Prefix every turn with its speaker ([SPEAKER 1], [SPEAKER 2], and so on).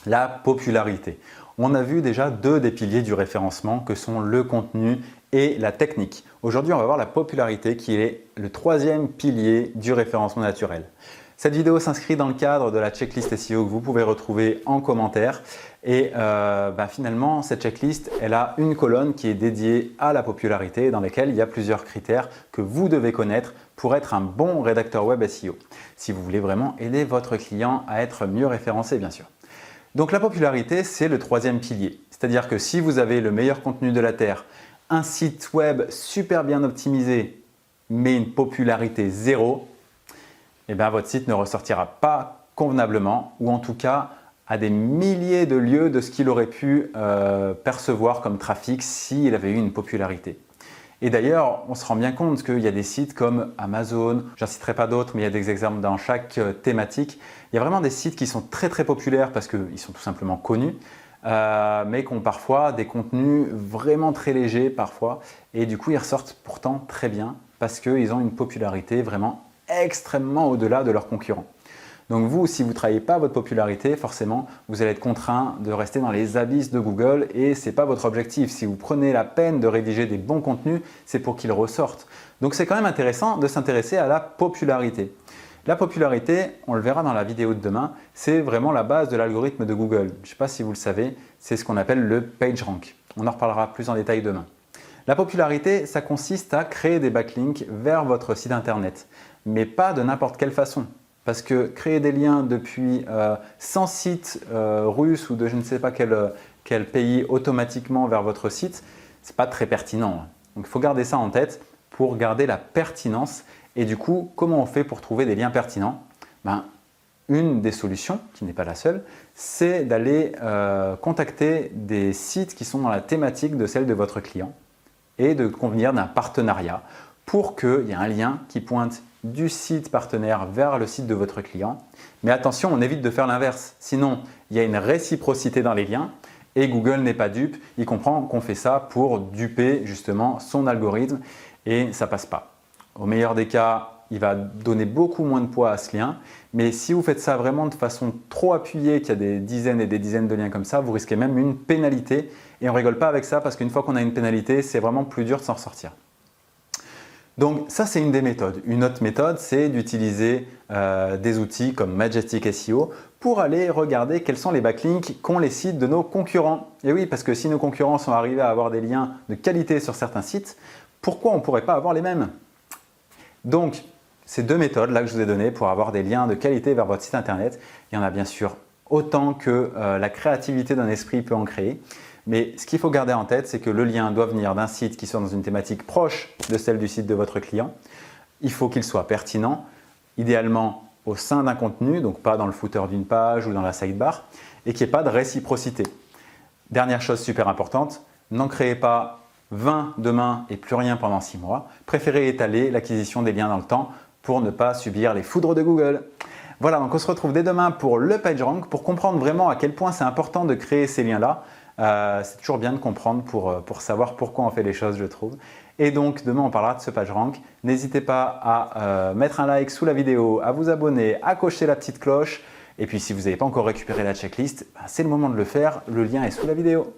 [SPEAKER 1] la popularité. On a vu déjà deux des piliers du référencement que sont le contenu et la technique. Aujourd'hui, on va voir la popularité qui est le troisième pilier du référencement naturel. Cette vidéo s'inscrit dans le cadre de la checklist SEO que vous pouvez retrouver en commentaire. Et finalement, cette checklist, elle a une colonne qui est dédiée à la popularité dans laquelle il y a plusieurs critères que vous devez connaître pour être un bon rédacteur web SEO. Si vous voulez vraiment aider votre client à être mieux référencé, bien sûr. Donc la popularité, c'est le troisième pilier. C'est-à-dire que si vous avez le meilleur contenu de la Terre, un site web super bien optimisé, mais une popularité zéro, eh bien, votre site ne ressortira pas convenablement ou en tout cas à des milliers de lieues de ce qu'il aurait pu percevoir comme trafic s'il avait eu une popularité. Et d'ailleurs, on se rend bien compte qu'il y a des sites comme Amazon, j'en citerai pas d'autres, mais il y a des exemples dans chaque thématique. Il y a vraiment des sites qui sont très populaires parce qu'ils sont tout simplement connus, mais qui ont parfois des contenus vraiment très légers parfois. Et du coup, ils ressortent pourtant très bien parce qu'ils ont une popularité vraiment extrêmement au-delà de leurs concurrents. Donc vous, si vous ne travaillez pas votre popularité, forcément, vous allez être contraint de rester dans les abysses de Google et ce n'est pas votre objectif. Si vous prenez la peine de rédiger des bons contenus, c'est pour qu'ils ressortent. Donc c'est quand même intéressant de s'intéresser à la popularité. La popularité, on le verra dans la vidéo de demain, c'est vraiment la base de l'algorithme de Google. Je ne sais pas si vous le savez, c'est ce qu'on appelle le PageRank. On en reparlera plus en détail demain. La popularité, ça consiste à créer des backlinks vers votre site internet, mais pas de n'importe quelle façon. Parce que créer des liens depuis 100 sites russes ou de je ne sais pas quel pays automatiquement vers votre site, ce n'est pas très pertinent. Donc il faut garder ça en tête pour garder la pertinence. Et du coup, comment on fait pour trouver des liens pertinents? Une des solutions, qui n'est pas la seule, c'est d'aller contacter des sites qui sont dans la thématique de celle de votre client et de convenir d'un partenariat pour qu'il y ait un lien qui pointe du site partenaire vers le site de votre client. Mais attention, on évite de faire l'inverse. Sinon, il y a une réciprocité dans les liens et Google n'est pas dupe. Il comprend qu'on fait ça pour duper justement son algorithme et ça ne passe pas. Au meilleur des cas, il va donner beaucoup moins de poids à ce lien. Mais si vous faites ça vraiment de façon trop appuyée, qu'il y a des dizaines et des dizaines de liens comme ça, vous risquez même une pénalité. Et on ne rigole pas avec ça parce qu'une fois qu'on a une pénalité, c'est vraiment plus dur de s'en sortir. Donc ça, c'est une des méthodes. Une autre méthode, c'est d'utiliser des outils comme Majestic SEO pour aller regarder quels sont les backlinks qu'ont les sites de nos concurrents. Et oui, parce que si nos concurrents sont arrivés à avoir des liens de qualité sur certains sites, pourquoi on ne pourrait pas avoir les mêmes? Donc, ces deux méthodes-là que je vous ai données pour avoir des liens de qualité vers votre site internet, il y en a bien sûr autant que la créativité d'un esprit peut en créer. Mais ce qu'il faut garder en tête, c'est que le lien doit venir d'un site qui soit dans une thématique proche de celle du site de votre client. Il faut qu'il soit pertinent, idéalement au sein d'un contenu, donc pas dans le footer d'une page ou dans la sidebar, et qu'il n'y ait pas de réciprocité. Dernière chose super importante, n'en créez pas 20 demain et plus rien pendant 6 mois. Préférez étaler l'acquisition des liens dans le temps pour ne pas subir les foudres de Google. Voilà, donc on se retrouve dès demain pour le PageRank, pour comprendre vraiment à quel point c'est important de créer ces liens-là. C'est toujours bien de comprendre pour savoir pourquoi on fait les choses, je trouve. Et donc, demain, on parlera de ce PageRank. N'hésitez pas à mettre un like sous la vidéo, à vous abonner, à cocher la petite cloche. Et puis, si vous n'avez pas encore récupéré la checklist, c'est le moment de le faire. Le lien est sous la vidéo.